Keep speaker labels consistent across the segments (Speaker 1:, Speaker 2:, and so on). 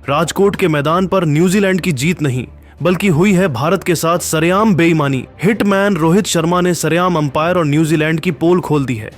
Speaker 1: राजकोट के मैदान पर न्यूजीलैंड की जीत नहीं बल्कि हुई है भारत के साथ सरेआम बेईमानी। हिटमैन रोहित शर्मा ने सरेआम अंपायर और न्यूजीलैंड की पोल खोल दी है।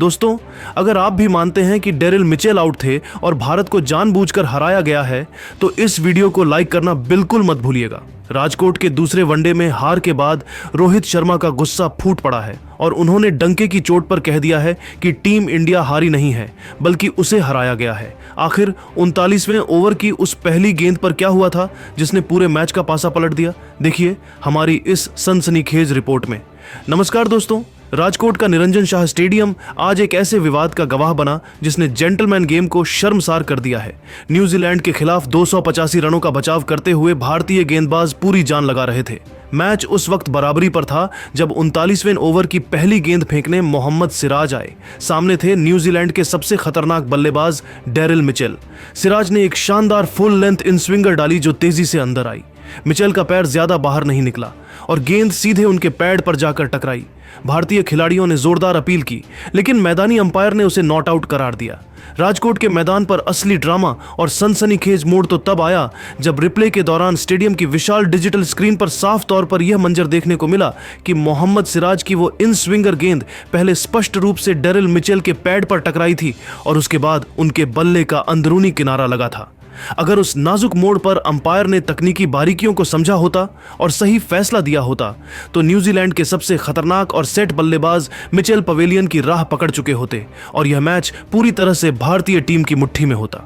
Speaker 1: दोस्तों, अगर आप भी मानते हैं कि डेरिल मिचेल आउट थे और भारत को जानबूझकर हराया गया है तो इस वीडियो को लाइक करना बिल्कुल मत भूलिएगा। राजकोट के दूसरे वनडे में हार के बाद रोहित शर्मा का गुस्सा फूट पड़ा है और उन्होंने डंके की चोट पर कह दिया है कि टीम इंडिया हारी नहीं है बल्कि उसे हराया गया है। आखिर 39वें ओवर की उस पहली गेंद पर क्या हुआ था जिसने पूरे मैच का पासा पलट दिया? देखिए हमारी इस सनसनीखेज रिपोर्ट में। नमस्कार दोस्तों, राजकोट का निरंजन शाह स्टेडियम आज एक ऐसे विवाद का गवाह बना जिसने जेंटलमैन गेम को शर्मसार कर दिया है। न्यूजीलैंड के खिलाफ 285 रनों का बचाव करते हुए भारतीय गेंदबाज पूरी जान लगा रहे थे। मैच उस वक्त बराबरी पर था जब 39वें ओवर की पहली गेंद फेंकने मोहम्मद सिराज आए। सामने थे न्यूजीलैंड के सबसे खतरनाक बल्लेबाज डेरिल मिचेल। सिराज ने एक शानदार फुल लेंथ इन स्विंगर डाली जो तेजी से अंदर आई। मिचेल का पैर ज्यादा बाहर नहीं निकला और गेंद सीधे उनके पैड पर जाकर टकराई। भारतीय खिलाड़ियों ने जोरदार अपील की लेकिन मैदानी अंपायर ने उसे नॉट आउट करार दिया। राजकोट के मैदान पर असली ड्रामा और सनसनीखेज मोड़ तो तब आया जब रिप्ले के दौरान स्टेडियम की विशाल डिजिटल स्क्रीन पर साफ तौर पर यह मंजर देखने को मिला कि मोहम्मद सिराज की वो इन स्विंगर गेंद पहले स्पष्ट रूप से डेरिल मिचेल के पैड पर टकराई थी और उसके बाद उनके बल्ले का अंदरूनी किनारा लगा था। अगर उस नाजुक मोड़ पर अंपायर ने तकनीकी बारीकियों को समझा होता और सही फैसला दिया होता तो न्यूजीलैंड के सबसे खतरनाक और सेट बल्लेबाज मिचेल पवेलियन की राह पकड़ चुके होते और यह मैच पूरी तरह से भारतीय टीम की मुट्ठी में होता।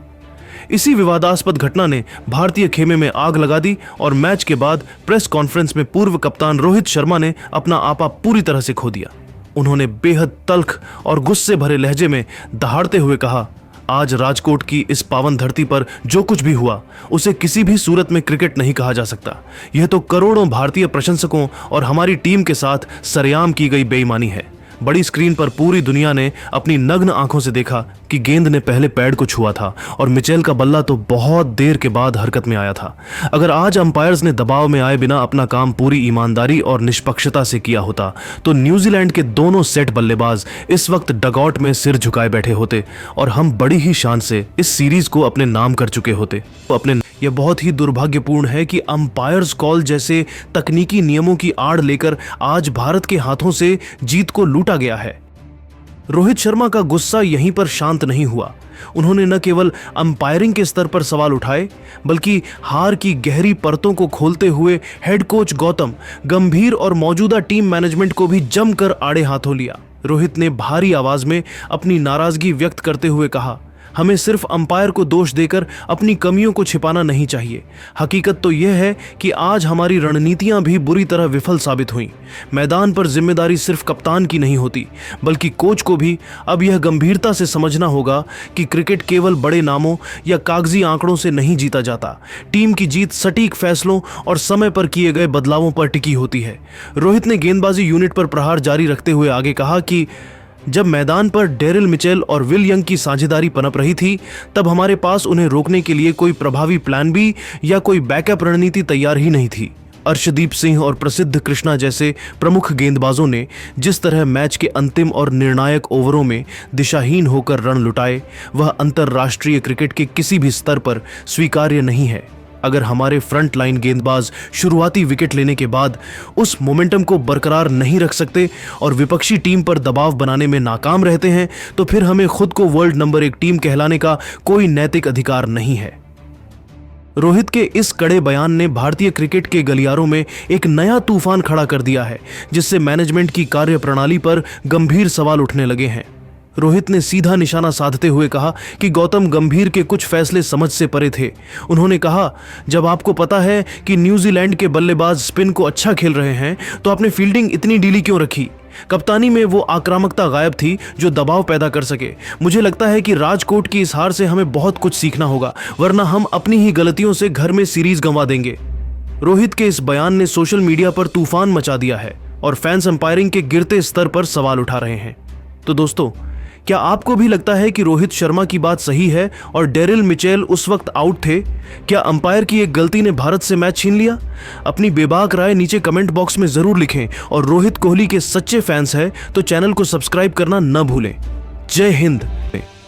Speaker 1: इसी विवादास्पद घटना ने भारतीय खेमे में आग लगा दी और मैच के बाद प्रेस कॉन्फ्रेंस में पूर्व कप्तान रोहित शर्मा ने अपना आपा पूरी तरह से खो दिया। उन्होंने बेहद तल्ख और गुस्से भरे लहजे में दहाड़ते हुए कहा, आज राजकोट की इस पावन धरती पर जो कुछ भी हुआ उसे किसी भी सूरत में क्रिकेट नहीं कहा जा सकता। यह तो करोड़ों भारतीय प्रशंसकों और हमारी टीम के साथ सरेआम की गई बेईमानी है। बड़ी स्क्रीन पर पूरी दुनिया ने अपनी नग्न आंखों से देखा कि गेंद ने पहले पैड को छुआ था और मिचेल का बल्ला तो बहुत देर के बाद हरकत में आया था। अगर आज अंपायर्स ने दबाव में आए बिना अपना काम पूरी ईमानदारी और निष्पक्षता से किया होता तो न्यूजीलैंड के दोनों सेट बल्लेबाज इस वक्त डगआउट में सिर झुकाए बैठे होते और हम बड़ी ही शान से इस सीरीज को अपने नाम कर चुके होते। यह बहुत ही दुर्भाग्यपूर्ण है कि अंपायर्स कॉल जैसे तकनीकी नियमों की आड़ लेकर आज भारत के हाथों से जीत को लूटा गया है। रोहित शर्मा का गुस्सा यहीं पर शांत नहीं हुआ। उन्होंने न केवल अंपायरिंग के स्तर पर सवाल उठाए बल्कि हार की गहरी परतों को खोलते हुए हेड कोच गौतम गंभीर और मौजूदा टीम मैनेजमेंट को भी जमकर आड़े हाथों लिया। रोहित ने भारी आवाज में अपनी नाराजगी व्यक्त करते हुए कहा, हमें सिर्फ अंपायर को दोष देकर अपनी कमियों को छिपाना नहीं चाहिए। हकीकत तो यह है कि आज हमारी रणनीतियां भी बुरी तरह विफल साबित हुईं। मैदान पर जिम्मेदारी सिर्फ कप्तान की नहीं होती बल्कि कोच को भी अब यह गंभीरता से समझना होगा कि क्रिकेट केवल बड़े नामों या कागजी आंकड़ों से नहीं जीता जाता। टीम की जीत सटीक फैसलों और समय पर किए गए बदलावों पर टिकी होती है। रोहित ने गेंदबाजी यूनिट पर प्रहार जारी रखते हुए आगे कहा कि जब मैदान पर डेरिल मिचेल और विल यंग की साझेदारी पनप रही थी तब हमारे पास उन्हें रोकने के लिए कोई प्रभावी प्लान बी या कोई बैकअप रणनीति तैयार ही नहीं थी। अर्शदीप सिंह और प्रसिद्ध कृष्णा जैसे प्रमुख गेंदबाजों ने जिस तरह मैच के अंतिम और निर्णायक ओवरों में दिशाहीन होकर रन लुटाए वह अंतर्राष्ट्रीय क्रिकेट के किसी भी स्तर पर स्वीकार्य नहीं है। अगर हमारे फ्रंट लाइन गेंदबाज शुरुआती विकेट लेने के बाद उस मोमेंटम को बरकरार नहीं रख सकते और विपक्षी टीम पर दबाव बनाने में नाकाम रहते हैं तो फिर हमें खुद को वर्ल्ड नंबर 1 टीम कहलाने का कोई नैतिक अधिकार नहीं है। रोहित के इस कड़े बयान ने भारतीय क्रिकेट के गलियारों में एक नया तूफान खड़ा कर दिया है जिससे मैनेजमेंट की कार्यप्रणाली पर गंभीर सवाल उठने लगे हैं। रोहित ने सीधा निशाना साधते हुए कहा कि गौतम गंभीर के कुछ फैसले समझ से परे थे। उन्होंने कहा, जब आपको पता है कि न्यूजीलैंड के बल्लेबाज स्पिन को अच्छा खेल रहे हैं तो आपने फील्डिंग इतनी ढीली क्यों रखी? कप्तानी में वो आक्रामकता गायब थी जो दबाव पैदा कर सके। मुझे लगता है कि राजकोट की इस हार से हमें बहुत कुछ सीखना होगा वरना हम अपनी ही गलतियों से घर में सीरीज गंवा देंगे। रोहित के इस बयान ने सोशल मीडिया पर तूफान मचा दिया है और फैंस अंपायरिंग के गिरते स्तर पर सवाल उठा रहे हैं। तो दोस्तों, क्या आपको भी लगता है कि रोहित शर्मा की बात सही है और डेरिल मिचेल उस वक्त आउट थे? क्या अंपायर की एक गलती ने भारत से मैच छीन लिया? अपनी बेबाक राय नीचे कमेंट बॉक्स में जरूर लिखें और रोहित कोहली के सच्चे फैंस हैं तो चैनल को सब्सक्राइब करना न भूलें। जय हिंद।